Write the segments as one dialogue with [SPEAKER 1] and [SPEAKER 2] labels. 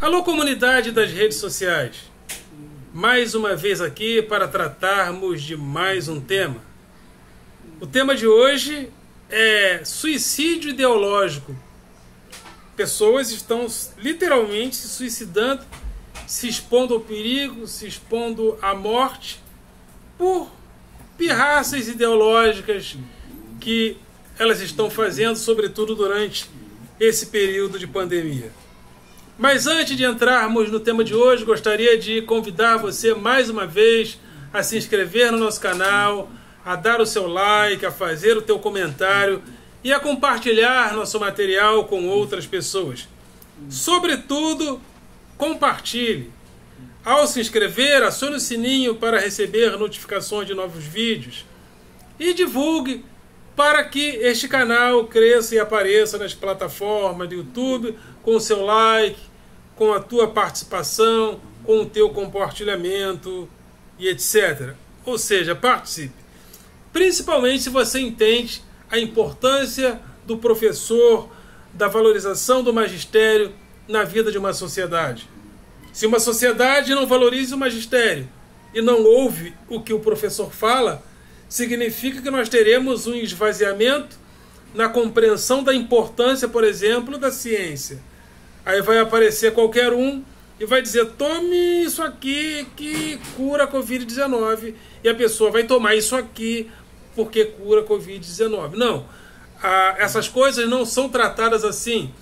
[SPEAKER 1] Alô, comunidade das redes sociais. Mais uma vez aqui para tratarmos de mais um tema. O tema de hoje é suicídio ideológico. Pessoas estão literalmente se suicidando, se expondo ao perigo, se expondo à morte por pirraças ideológicas que elas estão fazendo, sobretudo durante esse período de pandemia. Mas antes de entrarmos no tema de hoje, gostaria de convidar você mais uma vez a se inscrever no nosso canal, a dar o seu like, a fazer o teu comentário e a compartilhar nosso material com outras pessoas. Sobretudo, compartilhe. Ao se inscrever, acione o sininho para receber notificações de novos vídeos e divulgue para que este canal cresça e apareça nas plataformas do YouTube com o seu like, com a tua participação, com o teu compartilhamento e etc. Ou seja, participe. Principalmente se você entende a importância do professor, da valorização do magistério na vida de uma sociedade. Se uma sociedade não valoriza o magistério e não ouve o que o professor fala, significa que nós teremos um esvaziamento na compreensão da importância, por exemplo, da ciência. Aí vai aparecer qualquer um e vai dizer: tome isso aqui que cura a Covid-19. E a pessoa vai tomar isso aqui porque cura a Covid-19. Não, essas coisas não são tratadas assim.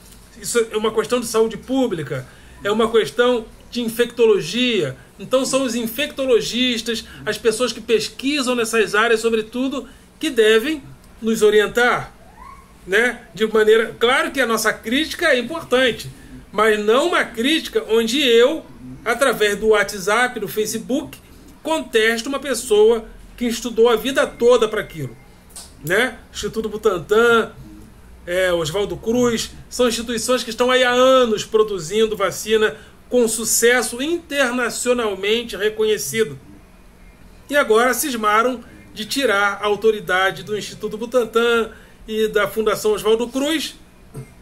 [SPEAKER 1] Isso é uma questão de saúde pública, é uma questão de infectologia. Então são os infectologistas, as pessoas que pesquisam nessas áreas, sobretudo, que devem nos orientar, né? De maneira, claro que a nossa crítica é importante, mas não uma crítica onde eu, através do WhatsApp, do Facebook, contesto uma pessoa que estudou a vida toda para aquilo, né? Instituto Butantan, Oswaldo Cruz, são instituições que estão aí há anos produzindo vacina com sucesso internacionalmente reconhecido. E agora cismaram de tirar a autoridade do Instituto Butantan e da Fundação Oswaldo Cruz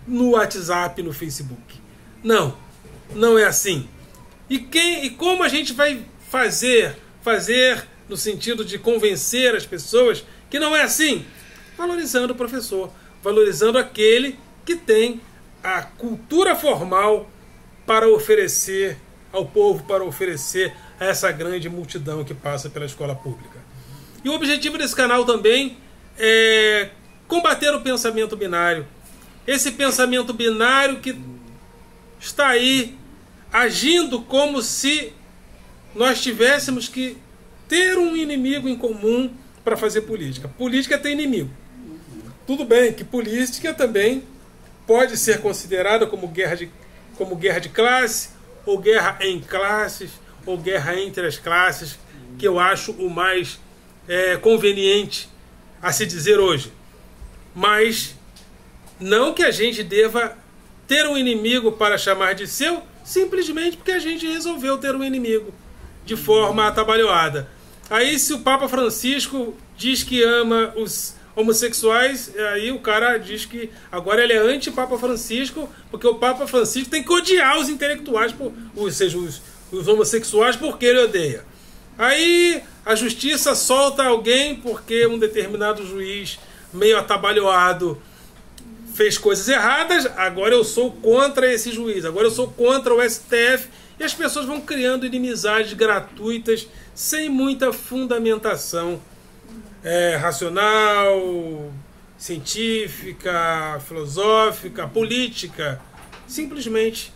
[SPEAKER 1] no WhatsApp, no Facebook. Não, não é assim. E como a gente vai fazer no sentido de convencer as pessoas que não é assim? Valorizando o professor, valorizando aquele que tem a cultura formal para oferecer ao povo, para oferecer a essa grande multidão que passa pela escola pública. E o objetivo desse canal também é combater o pensamento binário. Esse pensamento binário que está aí agindo como se nós tivéssemos que ter um inimigo em comum para fazer política. Política tem inimigo. Tudo bem que política também pode ser considerada como guerra de classe, ou guerra em classes, ou guerra entre as classes, que eu acho o mais conveniente a se dizer hoje. Mas não que a gente deva ter um inimigo para chamar de seu, simplesmente porque a gente resolveu ter um inimigo de forma atabalhoada. Aí se o Papa Francisco diz que ama os homossexuais, aí o cara diz que agora ele é anti-Papa Francisco, porque o Papa Francisco tem que odiar os intelectuais, ou seja, os homossexuais, porque ele odeia. Aí a justiça solta alguém porque um determinado juiz meio atabalhoado fez coisas erradas, agora eu sou contra esse juiz, agora eu sou contra o STF, e as pessoas vão criando inimizades gratuitas, sem muita fundamentação racional, científica, filosófica, política. Simplesmente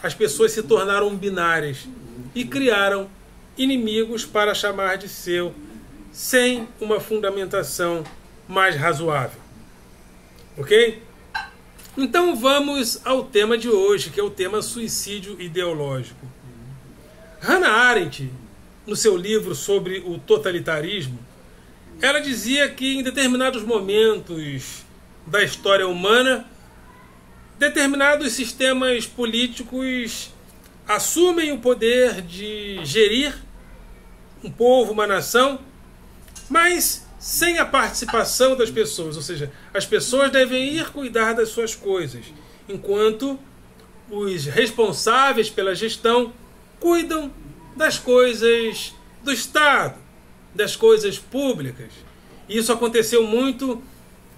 [SPEAKER 1] as pessoas se tornaram binárias e criaram inimigos para chamar de seu, sem uma fundamentação mais razoável. Ok? Então vamos ao tema de hoje, que é o tema suicídio ideológico. Hannah Arendt, no seu livro sobre o totalitarismo, ela dizia que em determinados momentos da história humana, determinados sistemas políticos assumem o poder de gerir um povo, uma nação, mas sem a participação das pessoas, ou seja, as pessoas devem ir cuidar das suas coisas, enquanto os responsáveis pela gestão cuidam das coisas do Estado, das coisas públicas. E isso aconteceu muito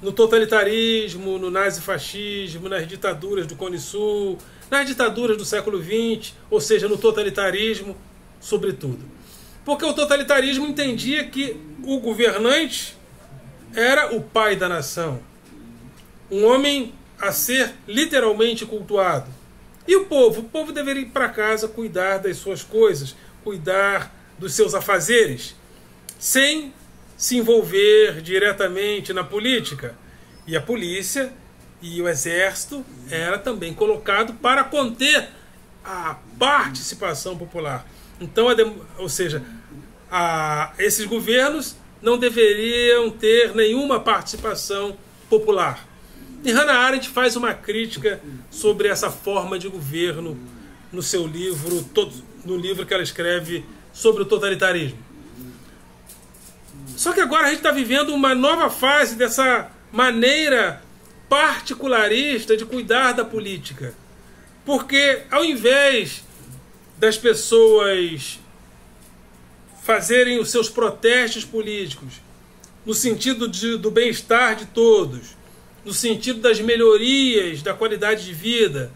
[SPEAKER 1] no totalitarismo, no nazifascismo, nas ditaduras do Cone Sul, nas ditaduras do século XX, ou seja, no totalitarismo, sobretudo. Porque o totalitarismo entendia que o governante era o pai da nação, um homem a ser literalmente cultuado. E o povo deveria ir para casa cuidar das suas coisas, cuidar dos seus afazeres, sem se envolver diretamente na política. E a polícia e o exército era também colocado para conter a participação popular. Então, ou seja, esses governos não deveriam ter nenhuma participação popular. E Hannah Arendt faz uma crítica sobre essa forma de governo no seu livro, no livro que ela escreve sobre o totalitarismo. Só que agora a gente está vivendo uma nova fase dessa maneira particularista de cuidar da política. Porque ao invés das pessoas fazerem os seus protestos políticos no sentido do bem-estar de todos, no sentido das melhorias da qualidade de vida,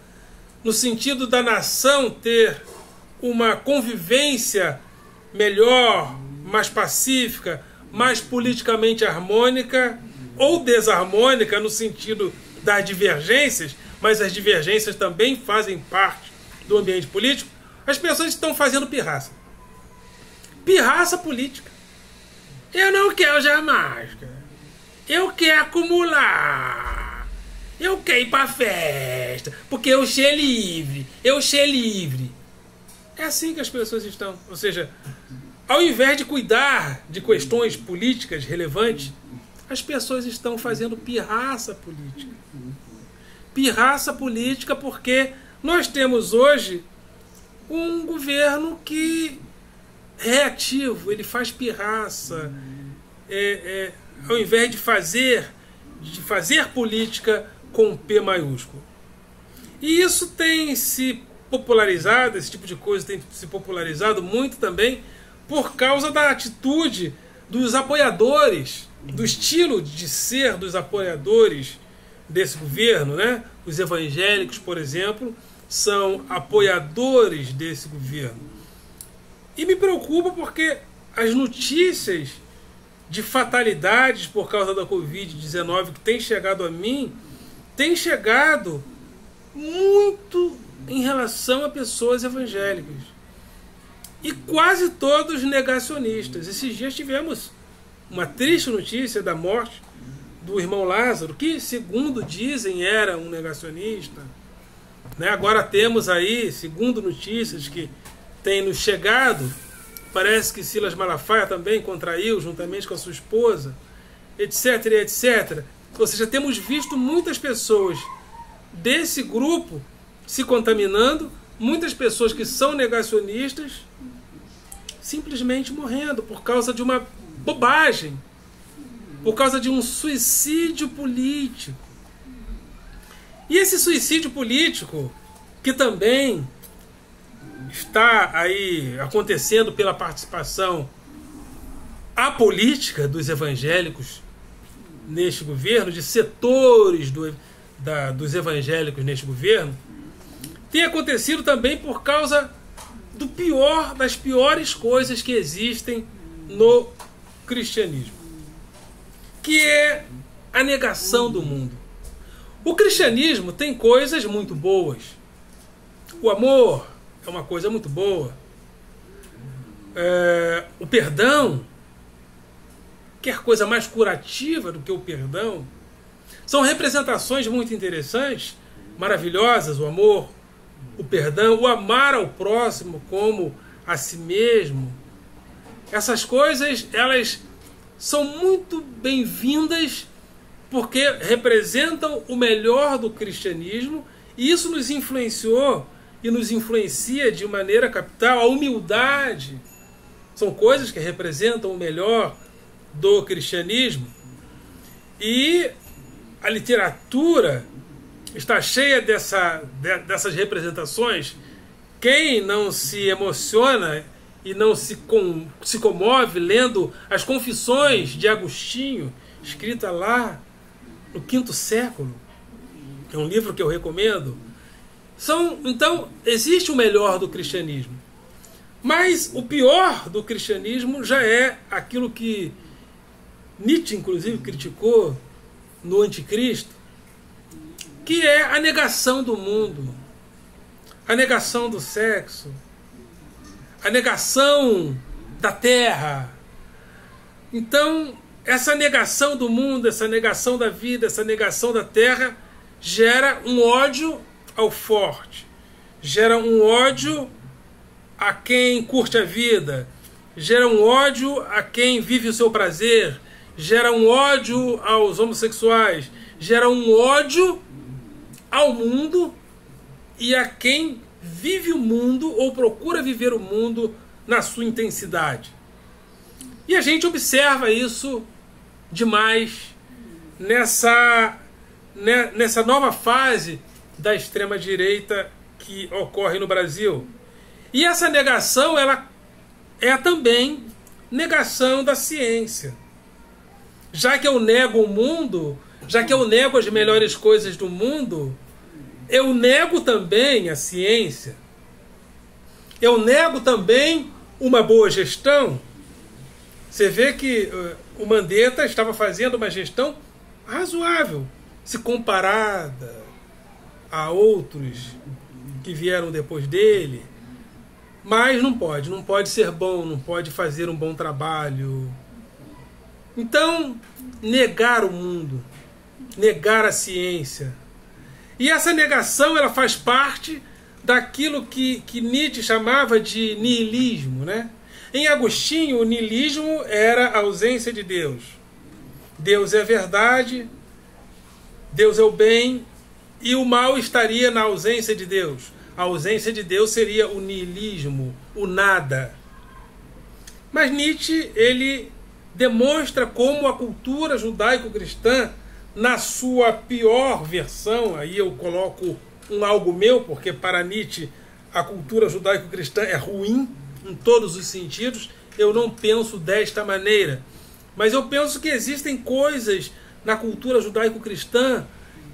[SPEAKER 1] no sentido da nação ter uma convivência melhor, mais pacífica, mais politicamente harmônica ou desarmônica no sentido das divergências, mas as divergências também fazem parte do ambiente político, as pessoas estão fazendo pirraça. Pirraça política. Eu não quero usar máscara. Eu quero acumular. Eu quero ir pra festa. Porque eu sei livre. Eu sei livre. É assim que as pessoas estão. Ou seja, ao invés de cuidar de questões políticas relevantes, as pessoas estão fazendo pirraça política. Pirraça política porque nós temos hoje um governo que é reativo, ele faz pirraça. Ao invés de fazer política com P maiúsculo. E isso tem se popularizado, esse tipo de coisa tem se popularizado muito também por causa da atitude dos apoiadores, do estilo de ser dos apoiadores desse governo, né? Os evangélicos, por exemplo, são apoiadores desse governo. E me preocupa porque as notícias de fatalidades por causa da Covid-19 que tem chegado a mim, tem chegado muito em relação a pessoas evangélicas. E quase todos negacionistas. Esses dias tivemos uma triste notícia da morte do irmão Lázaro, que, segundo dizem, era um negacionista. Né? Agora temos aí, segundo notícias que têm nos chegado, parece que Silas Malafaia também contraiu, juntamente com a sua esposa, etc, etc. Ou seja, temos visto muitas pessoas desse grupo se contaminando, muitas pessoas que são negacionistas simplesmente morrendo por causa de uma bobagem, por causa de um suicídio político. E esse suicídio político, que também está aí acontecendo pela participação apolítica dos evangélicos neste governo, de setores dos evangélicos neste governo, tem acontecido também por causa das piores coisas que existem no cristianismo, que é a negação do mundo. O cristianismo tem coisas muito boas. O amor é uma coisa muito boa. O perdão, quer coisa mais curativa do que o perdão? São representações muito interessantes, maravilhosas, o amor, o perdão, o amar ao próximo como a si mesmo. Essas coisas, elas são muito bem-vindas porque representam o melhor do cristianismo, e isso nos influenciou e nos influencia de maneira capital. A humildade são coisas que representam o melhor do cristianismo. E a literatura está cheia dessas representações. Quem não se emociona e não se comove lendo as Confissões de Agostinho, escrita lá no V século, é um livro que eu recomendo. Então, existe o melhor do cristianismo. Mas o pior do cristianismo já é aquilo que Nietzsche, inclusive, criticou no Anticristo, que é a negação do mundo, a negação do sexo, a negação da terra. Então, essa negação do mundo, essa negação da vida, essa negação da terra, gera um ódio ao forte, gera um ódio a quem curte a vida, gera um ódio a quem vive o seu prazer, gera um ódio aos homossexuais, gera um ódio ao mundo e a quem vive o mundo ou procura viver o mundo na sua intensidade. E a gente observa isso demais nessa nova fase da extrema-direita que ocorre no Brasil. E essa negação, ela é também negação da ciência. Já que eu nego o mundo, já que eu nego as melhores coisas do mundo, eu nego também a ciência. Eu nego também uma boa gestão. Você vê que o Mandetta estava fazendo uma gestão razoável, se comparada a outros que vieram depois dele. Mas não pode ser bom, não pode fazer um bom trabalho. Então, negar o mundo, negar a ciência. E essa negação, ela faz parte daquilo que Nietzsche chamava de niilismo, né? Em Agostinho, o niilismo era a ausência de Deus. Deus é a verdade, Deus é o bem, e o mal estaria na ausência de Deus. A ausência de Deus seria o niilismo, o nada. Mas Nietzsche, ele demonstra como a cultura judaico-cristã, na sua pior versão, aí eu coloco um algo meu, porque para Nietzsche a cultura judaico-cristã é ruim em todos os sentidos. Eu não penso desta maneira, mas eu penso que existem coisas na cultura judaico-cristã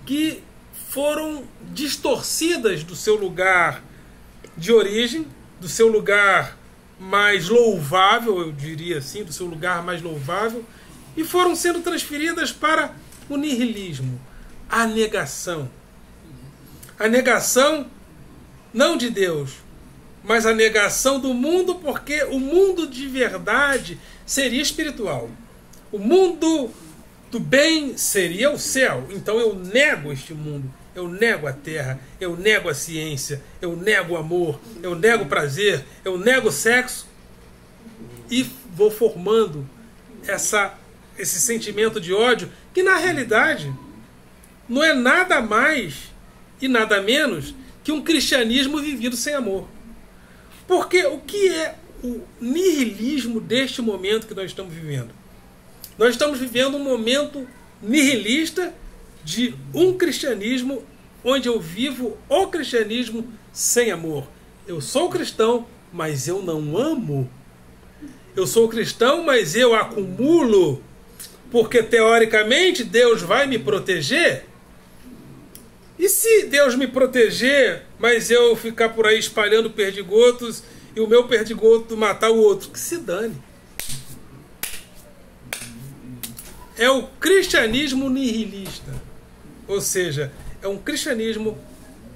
[SPEAKER 1] que foram distorcidas do seu lugar de origem, do seu lugar mais louvável, eu diria assim, do seu lugar mais louvável, e foram sendo transferidas para o nihilismo, a negação. A negação não de Deus, mas a negação do mundo, porque o mundo de verdade seria espiritual. O mundo do bem seria o céu. Então eu nego este mundo, eu nego a terra, eu nego a ciência, eu nego o amor, eu nego o prazer, eu nego o sexo e vou formando esse sentimento de ódio que na realidade não é nada mais e nada menos que um cristianismo vivido sem amor. Porque o que é o nihilismo deste momento que nós estamos vivendo? Nós estamos vivendo um momento nihilista de um cristianismo onde eu vivo o cristianismo sem amor. Eu sou cristão, mas eu não amo. Eu sou cristão, mas eu acumulo, porque teoricamente Deus vai me proteger. E se Deus me proteger, mas eu ficar por aí espalhando perdigotos e o meu perdigoto matar o outro? Que se dane. É o cristianismo nihilista. Ou seja, é um cristianismo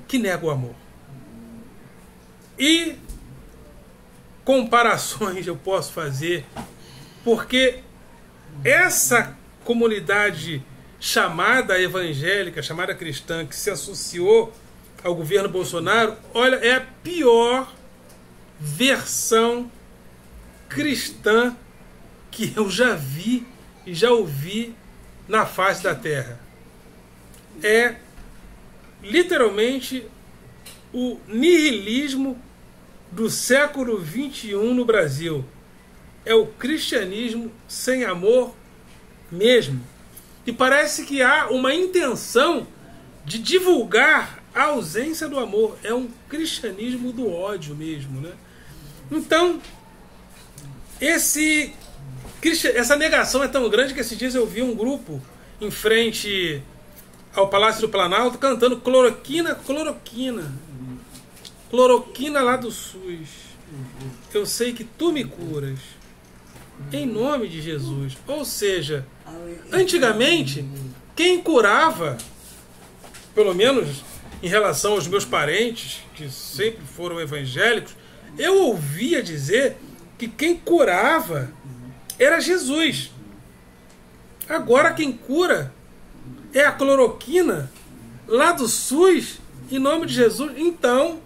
[SPEAKER 1] que nega o amor. E comparações eu posso fazer, porque essa comunidade chamada evangélica, chamada cristã, que se associou ao governo Bolsonaro, olha, é a pior versão cristã que eu já vi e já ouvi na face da terra. É literalmente o nihilismo do século XXI no Brasil. É o cristianismo sem amor mesmo. E parece que há uma intenção de divulgar a ausência do amor. É um cristianismo do ódio mesmo, né? Então, essa negação é tão grande que esses dias eu vi um grupo em frente ao Palácio do Planalto cantando cloroquina, cloroquina. Cloroquina lá do SUS. Eu sei que tu me curas. Em nome de Jesus. Ou seja, antigamente, quem curava, pelo menos em relação aos meus parentes, que sempre foram evangélicos, eu ouvia dizer que quem curava era Jesus. Agora quem cura é a cloroquina lá do SUS, em nome de Jesus. Então,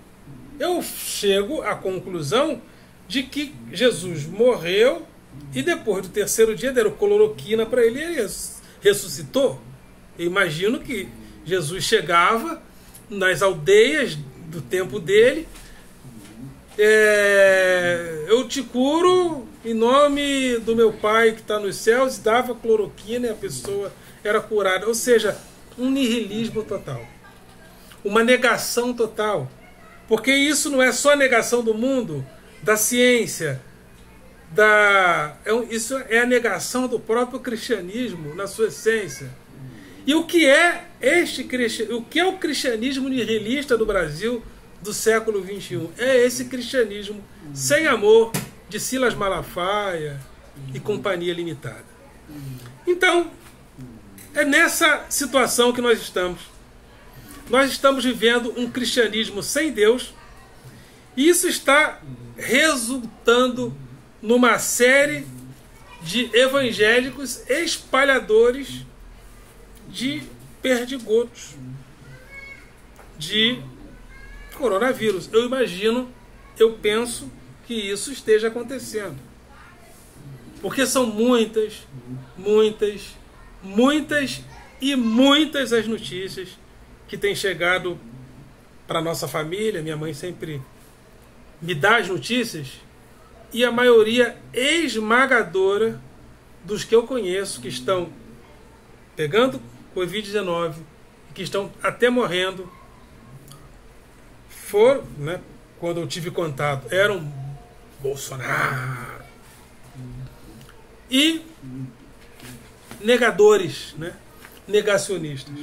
[SPEAKER 1] eu chego à conclusão de que Jesus morreu e depois do terceiro dia deram cloroquina para ele e ele ressuscitou. Eu imagino que Jesus chegava nas aldeias do tempo dele, eu te curo em nome do meu Pai que está nos céus, dava cloroquina e a pessoa era curada. Ou seja, um nihilismo total, uma negação total, porque isso não é só a negação do mundo, da ciência, isso é a negação do próprio cristianismo na sua essência. E o que é o que é o cristianismo nihilista do Brasil do século XXI? É esse cristianismo sem amor de Silas Malafaia e companhia limitada. Então, é nessa situação que nós estamos. Nós estamos vivendo um cristianismo sem Deus, e isso está resultando numa série de evangélicos espalhadores de perdigotos, de coronavírus. Eu imagino, eu penso que isso esteja acontecendo. Porque são muitas e muitas as notícias que têm chegado para nossa família. Minha mãe sempre me dá as notícias, e a maioria esmagadora dos que eu conheço que estão pegando Covid-19, que estão até morrendo, né, quando eu tive contato, eram Bolsonaro e negadores, né, negacionistas.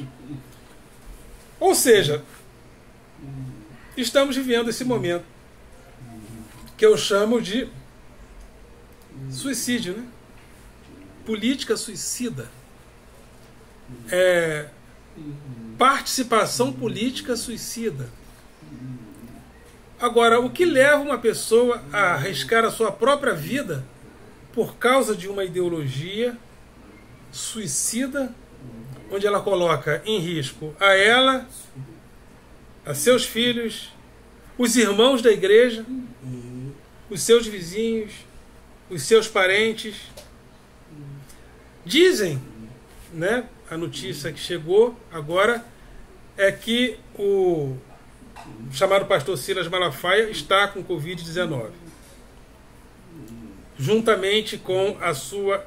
[SPEAKER 1] Ou seja, estamos vivendo esse momento que eu chamo de suicídio, né? Política suicida. Participação política suicida. Agora, o que leva uma pessoa a arriscar a sua própria vida por causa de uma ideologia suicida, onde ela coloca em risco a ela, a seus filhos, os irmãos da igreja, os seus vizinhos, os seus parentes. Dizem, né, a notícia que chegou agora é que o chamado pastor Silas Malafaia está com Covid-19, juntamente com a sua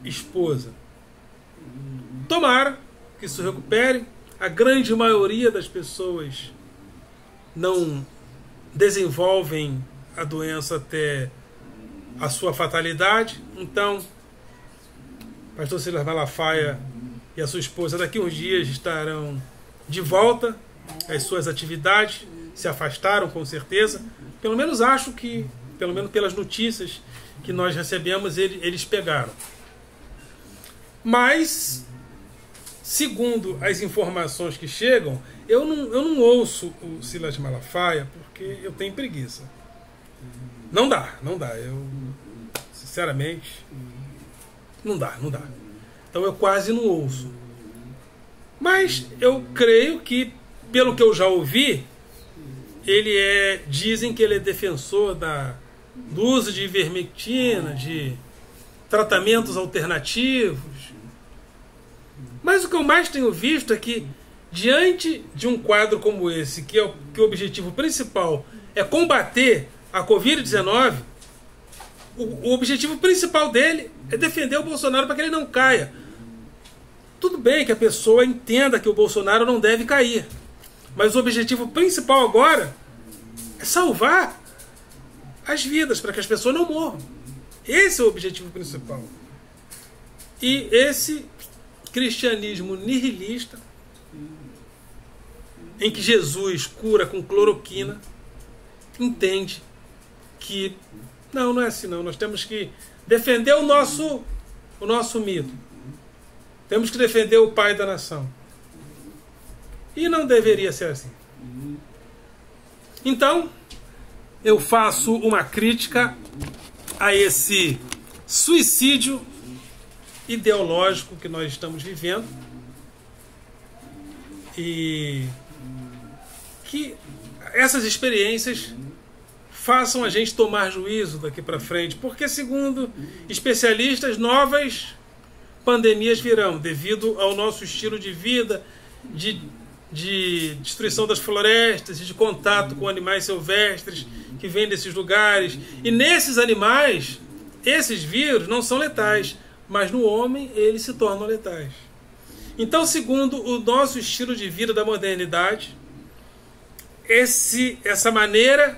[SPEAKER 1] esposa. Tomara que isso recupere. A grande maioria das pessoas não desenvolvem a doença até a sua fatalidade. Então, pastor Silas Malafaia e a sua esposa daqui uns dias estarão de volta às suas atividades. Se afastaram, com certeza. Pelo menos acho que, pelo menos pelas notícias que nós recebemos, eles pegaram. Mas, segundo as informações que chegam, eu não ouço o Silas Malafaia porque eu tenho preguiça. Não dá. Eu, sinceramente, não dá. Então eu quase não ouço. Mas eu creio que, pelo que eu já ouvi, dizem que ele é defensor do uso de ivermectina, de tratamentos alternativos. Mas o que eu mais tenho visto é que, diante de um quadro como esse, que o objetivo principal é combater a Covid-19, o objetivo principal dele é defender o Bolsonaro para que ele não caia. Tudo bem que a pessoa entenda que o Bolsonaro não deve cair, mas o objetivo principal agora é salvar as vidas, para que as pessoas não morram. Esse é o objetivo principal. E esse cristianismo nihilista, em que Jesus cura com cloroquina, entende que não é assim não. Nós temos que defender o nosso mito. Temos que defender o pai da nação. E não deveria ser assim. Então, eu faço uma crítica a esse suicídio ideológico que nós estamos vivendo, e que essas experiências façam a gente tomar juízo daqui para frente, porque, segundo especialistas, novas pandemias virão devido ao nosso estilo de vida, de destruição das florestas e de contato com animais silvestres que vêm desses lugares. E nesses animais, esses vírus não são letais, mas no homem eles se tornam letais. Então, segundo o nosso estilo de vida da modernidade, essa maneira,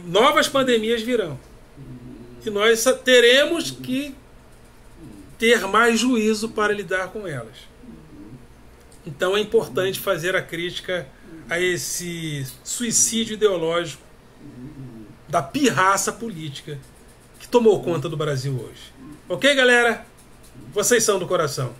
[SPEAKER 1] novas pandemias virão. E nós teremos que ter mais juízo para lidar com elas. Então é importante fazer a crítica a esse suicídio ideológico da pirraça política que tomou conta do Brasil hoje. Ok, galera? Vocês são do coração.